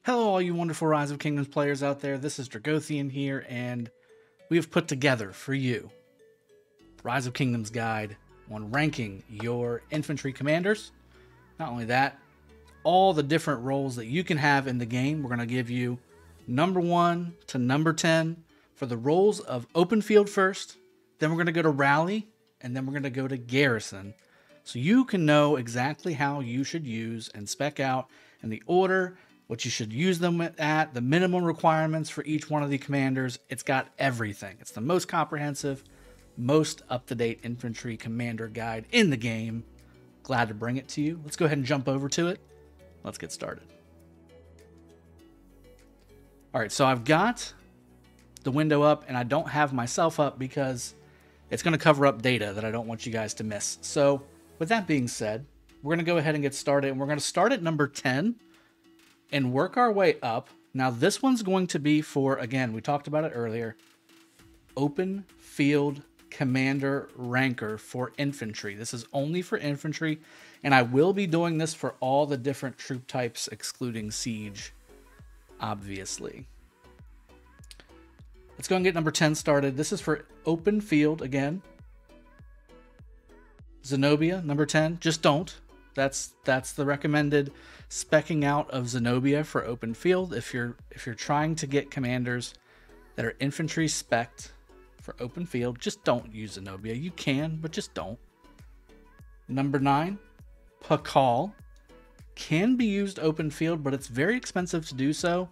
Hello, all you wonderful Rise of Kingdoms players out there. This is Dragothian here, and we have put together for you Rise of Kingdoms guide on ranking your infantry commanders. Not only that, all the different roles that you can have in the game. We're going to give you number 1 to number 10 for the roles of open field first. Then we're going to go to rally, and then we're going to go to garrison. So you can know exactly how you should use and spec out in the order, what you should use them at, the minimum requirements for each one of the commanders. It's got everything. It's the most comprehensive, most up-to-date infantry commander guide in the game. Glad to bring it to you. Let's go ahead and jump over to it. Let's get started. All right, so I've got the window up, and I don't have myself up because it's going to cover up data that I don't want you guys to miss. So with that being said, we're going to go ahead and get started, and we're going to start at number 10 and work our way up. Now, this one's going to be for, again, we talked about it earlier, open field commander ranker for infantry. This is only for infantry, and I will be doing this for all the different troop types, excluding siege, obviously. Let's go and get number 10 started. This is for open field again. Zenobia, number 10. Just don't. That's the recommended specking out of Zenobia for open field. If you're trying to get commanders that are infantry spec'd for open field, just don't use Zenobia. You can, but just don't. Number 9, Pakal. Can be used open field, but it's very expensive to do so,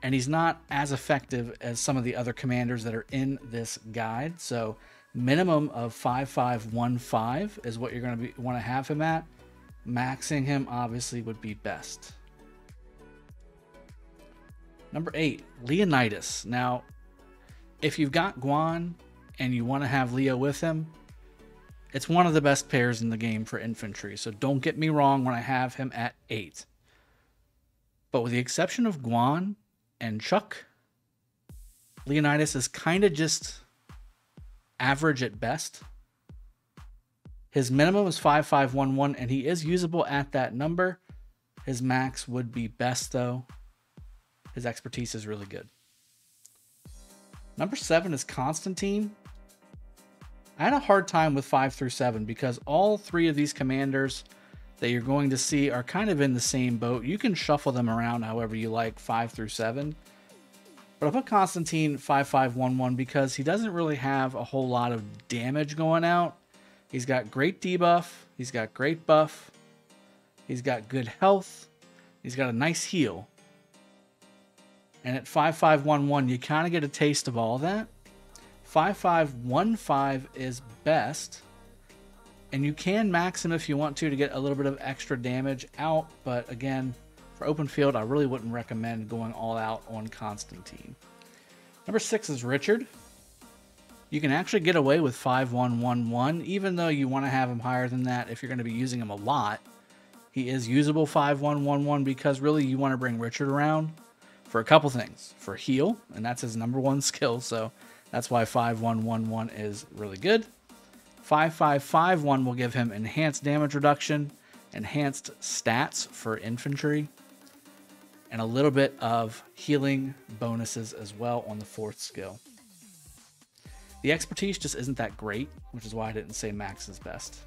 and he's not as effective as some of the other commanders that are in this guide. So minimum of 5515 is what you're going to want to have him at. Maxing him obviously would be best. Number 8, Leonidas. Now, if you've got Guan and you want to have Leo with him, it's one of the best pairs in the game for infantry. So don't get me wrong when I have him at 8. But with the exception of Guan and Chuck, Leonidas is kind of just average at best. His minimum is 5511, and he is usable at that number. His max would be best, though. His expertise is really good. Number 7 is Constantine. I had a hard time with 5 through 7 because all 3 of these commanders that you're going to see are kind of in the same boat. You can shuffle them around however you like, 5 through 7. But I put Constantine 5511 because he doesn't really have a whole lot of damage going out. He's got great debuff. He's got great buff. He's got good health. He's got a nice heal. And at 5511, you kind of get a taste of all that. 5515 is best. And you can max him if you want to get a little bit of extra damage out. But again, for open field, I really wouldn't recommend going all out on Constantine. Number 6 is Richard. You can actually get away with 5111, even though you want to have him higher than that if you're going to be using him a lot. He is usable 5111 because really you want to bring Richard around for a couple things. For heal, and that's his number 1 skill, so that's why 5111 is really good. 5551 will give him enhanced damage reduction, enhanced stats for infantry, and a little bit of healing bonuses as well on the 4th skill. The expertise just isn't that great, which is why I didn't say max is best.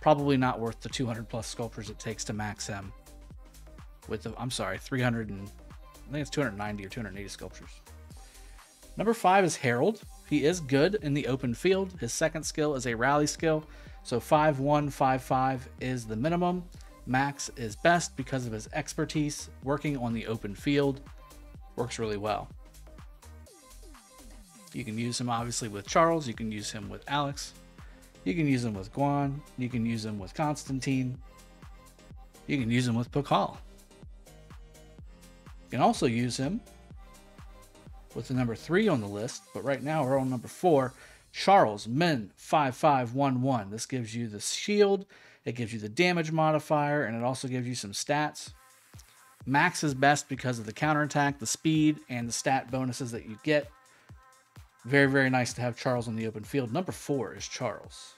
Probably not worth the 200 plus sculptures it takes to max him. With the, I'm sorry, 300 and I think it's 290 or 280 sculptures. Number 5 is Harold. He is good in the open field. His 2nd skill is a rally skill, so 5155 is the minimum. Max is best because of his expertise. Working on the open field works really well. You can use him obviously with Charles. You can use him with Alex. You can use him with Guan. You can use him with Constantine. You can use him with Pakal. You can also use him with the number 3 on the list, but right now we're on number 4, Charles Min 5511. This gives you the shield, it gives you the damage modifier, and it also gives you some stats. Max is best because of the counterattack, the speed, and the stat bonuses that you get. Very, very nice to have Charles on the open field. Number 4 is Charles.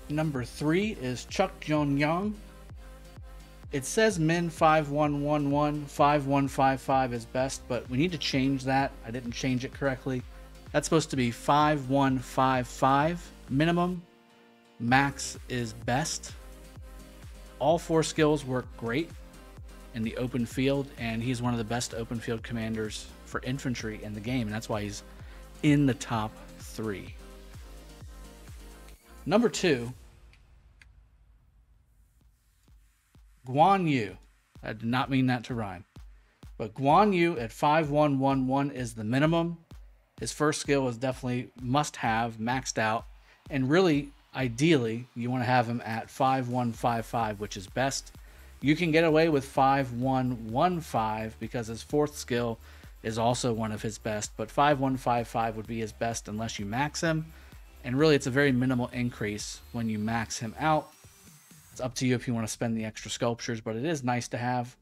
Number 3 is Chuck Jong Yang. It says min 5111, 5155 is best, but we need to change that. I didn't change it correctly. That's supposed to be 5155 minimum. Max is best. All 4 skills work great in the open field, and he's one of the best open field commanders for infantry in the game, and that's why he's in the top 3. Number 2, Guan Yu. I did not mean that to rhyme. But Guan Yu at 5111 is the minimum. His first skill is definitely must have, maxed out. And really, ideally, you want to have him at 5155, which is best. You can get away with 5115 because his 4th skill is also one of his best. But 5155 would be his best unless you max him. And really, it's a very minimal increase when you max him out. It's up to you if you want to spend the extra sculptures, but it is nice to have.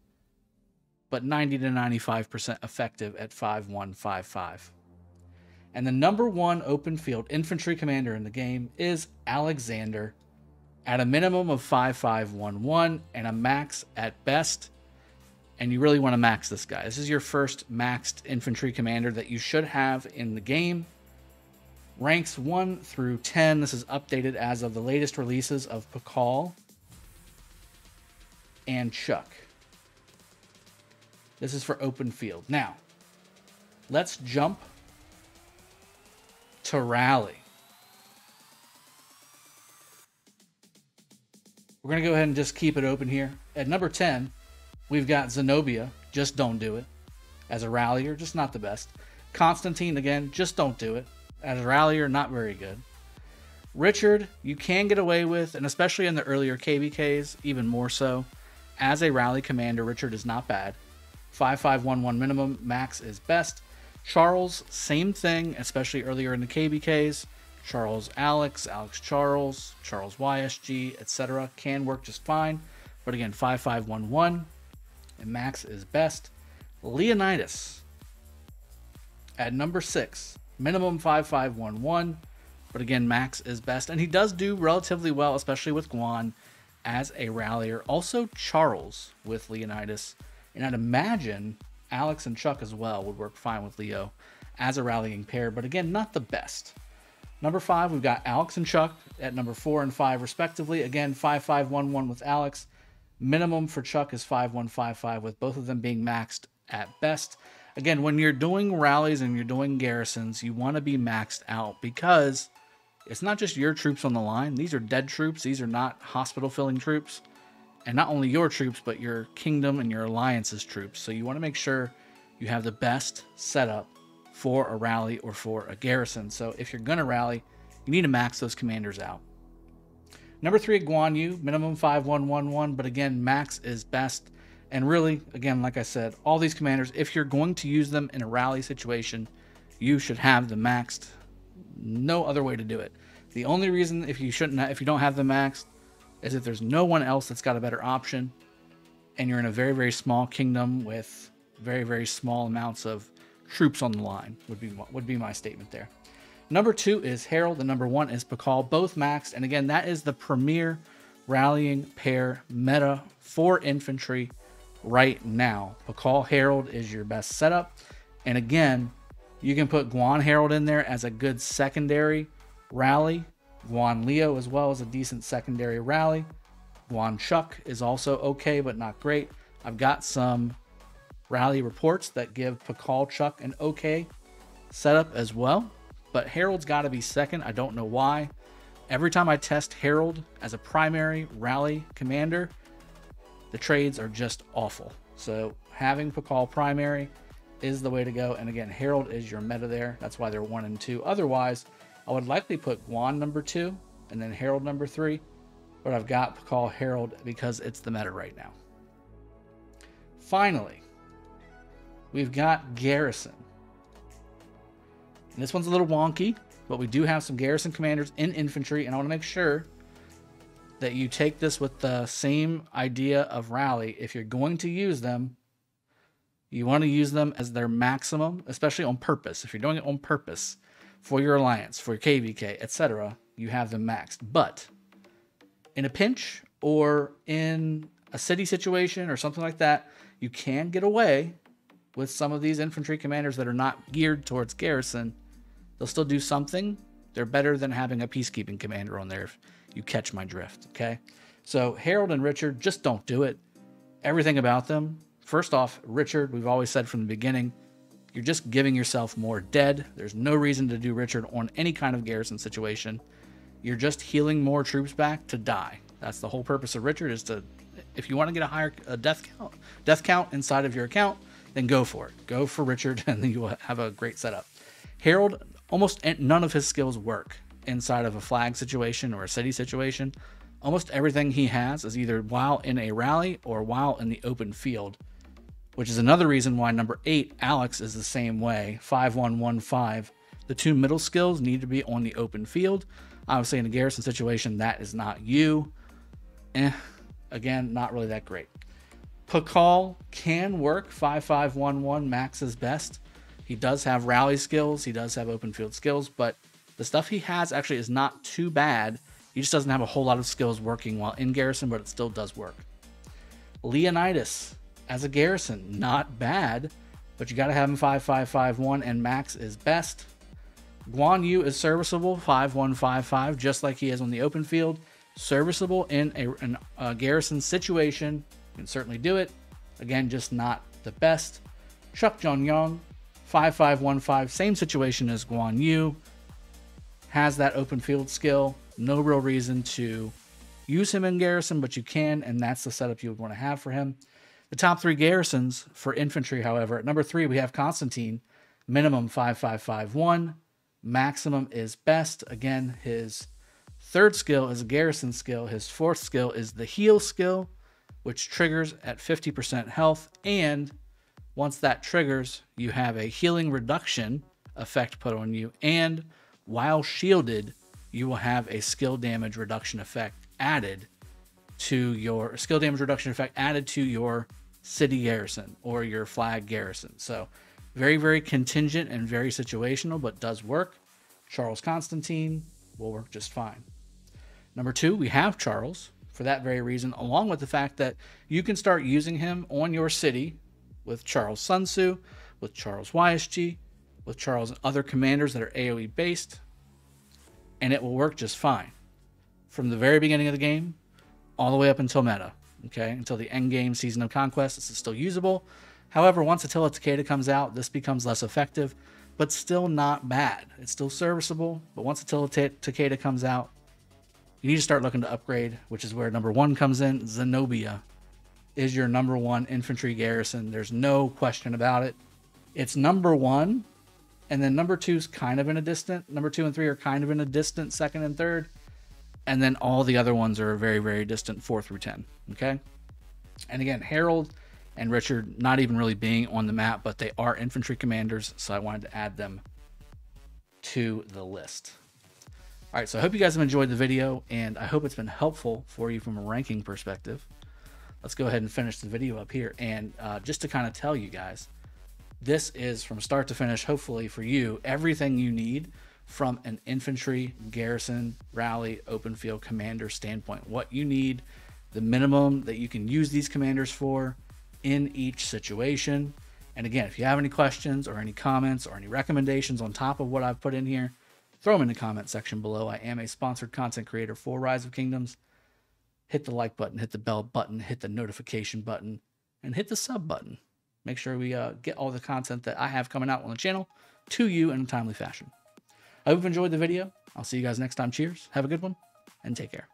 But 90 to 95% effective at 5155. And the number 1 open field infantry commander in the game is Alexander at a minimum of 5511 and a max at best. And you really want to max this guy. This is your first maxed infantry commander that you should have in the game. Ranks 1 through 10. This is updated as of the latest releases of Pakal and Chuck. This is for open field. Now, let's jump to rally. We're going to go ahead and just keep it open here. At number 10, we've got Zenobia. Just don't do it. As a rallier, just not the best. Constantine, again, just don't do it. As a rallier, not very good. Richard, you can get away with, and especially in the earlier KVKs, even more so. As a rally commander, Richard is not bad. 5511 minimum, max is best. Charles, same thing, especially earlier in the KVKs. Charles Alex, Alex Charles, Charles YSG, etc. can work just fine. But again, 5511 and max is best. Leonidas at number 6, minimum 5511, but again, max is best. And he does do relatively well, especially with Guan as a rallier. Also Charles with Leonidas. And I'd imagine Alex and Chuck as well would work fine with Leo as a rallying pair, but again, not the best. Number 5, we've got Alex and Chuck at number 4 and 5 respectively. Again, 5511 with Alex. Minimum for Chuck is 5155, with both of them being maxed at best. Again, when you're doing rallies and you're doing garrisons, you want to be maxed out because it's not just your troops on the line. These are dead troops. These are not hospital filling troops. And not only your troops, but your kingdom and your alliance's troops. So you want to make sure you have the best setup for a rally or for a garrison. So if you're going to rally, you need to max those commanders out. Number 3, Guan Yu, minimum 5111, but again, max is best. And really, again, like I said, all these commanders, if you're going to use them in a rally situation, you should have them maxed. No other way to do it. The only reason if you don't have them maxed is if there's no one else that's got a better option and you're in a very, very small kingdom with very, very small amounts of troops on the line would be my statement there. Number 2 is Harold, and number 1 is Pakal, both maxed. And again, that is the premier rallying pair meta for infantry right now. Pakal Harold is your best setup. And again, you can put Guan Harold in there as a good secondary rally. Guan Leo as well as a decent secondary rally. Guan Chuck is also okay, but not great. I've got some rally reports that give Pakal Chuck an okay setup as well, but Harold's got to be second. I don't know why. Every time I test Harold as a primary rally commander, the trades are just awful. So having Pakal primary is the way to go. And again, Harold is your meta there. That's why they're 1 and 2. Otherwise, I would likely put Guan number 2 and then Harold number 3, but I've got Pakal Harold because it's the meta right now. Finally, we've got Garrison. And this one's a little wonky, but we do have some Garrison commanders in infantry, and I want to make sure that you take this with the same idea of rally. If you're going to use them, you want to use them as their maximum, especially on purpose. If you're doing it on purpose for your alliance, for your KVK, etc., you have them maxed. But in a pinch or in a city situation or something like that, you can get away with some of these infantry commanders that are not geared towards garrison. They'll still do something. They're better than having a peacekeeping commander on there, if you catch my drift, okay? So Harold and Richard, just don't do it. Everything about them. First off, Richard, we've always said from the beginning, you're just giving yourself more dead. There's no reason to do Richard on any kind of garrison situation. You're just healing more troops back to die. That's the whole purpose of Richard, is to, if you want to get a higher death count inside of your account, then go for it. Go for Richard, and then you will have a great setup. Harold, almost none of his skills work inside of a flag situation or a city situation. Almost everything he has is either while in a rally or while in the open field, which is another reason why number 8, Alex, is the same way. 5115. The 2 middle skills need to be on the open field. Obviously, in a garrison situation, that is not you. Again, not really that great. Pakal can work. 5511, max is best. He does have rally skills. He does have open field skills, but the stuff he has actually is not too bad. He just doesn't have a whole lot of skills working while in garrison, but it still does work. Leonidas, as a garrison, not bad, but you got to have him 5551, and max is best. Guan Yu is serviceable, 5155, just like he is on the open field. Serviceable in a garrison situation. You can certainly do it. Again, just not the best. Chuck Jong Yong, 5515, same situation as Guan Yu. Has that open field skill. No real reason to use him in garrison, but you can, and that's the setup you would want to have for him. The top 3 garrisons for infantry, however, at number 3, we have Constantine, minimum 5551, maximum is best. Again, his 3rd skill is a garrison skill. His 4th skill is the heal skill, which triggers at 50% health, and once that triggers, you have a healing reduction effect put on you, and while shielded, you will have a skill damage reduction effect added to your city garrison or your flag garrison. So very, very contingent and very situational, but does work. Charles Constantine will work just fine. Number 2, we have Charles for that very reason, along with the fact that you can start using him on your city with Charles Sun Tzu, with Charles YSG, with Charles and other commanders that are AoE based, and it will work just fine from the very beginning of the game all the way up until meta, okay? Until the end game Season of Conquest, this is still usable. However, once Attila Takeda comes out, this becomes less effective, but still not bad. It's still serviceable, but once Attila Takeda comes out, you need to start looking to upgrade, which is where number 1 comes in. Zenobia is your number 1 infantry garrison. There's no question about it. It's number 1, and then number 2 is kind of in a distant. Number 2 and 3 are kind of in a distant 2nd and 3rd, and then all the other ones are very, very distant 4 through 10. Okay, and again, Harold and Richard not even really being on the map, but they are infantry commanders, so I wanted to add them to the list. All right, so I hope you guys have enjoyed the video, and I hope it's been helpful for you from a ranking perspective. Let's go ahead and finish the video up here. And just to kind of tell you guys, this is from start to finish, hopefully for you, everything you need from an infantry, garrison, rally, open field commander standpoint. What you need, the minimum that you can use these commanders for in each situation. And again, if you have any questions or any comments or any recommendations on top of what I've put in here, throw them in the comment section below. I am a sponsored content creator for Rise of Kingdoms. Hit the like button, hit the bell button, hit the notification button, and hit the sub button. Make sure we get all the content that I have coming out on the channel to you in a timely fashion. I hope you've enjoyed the video. I'll see you guys next time. Cheers. Have a good one, and take care.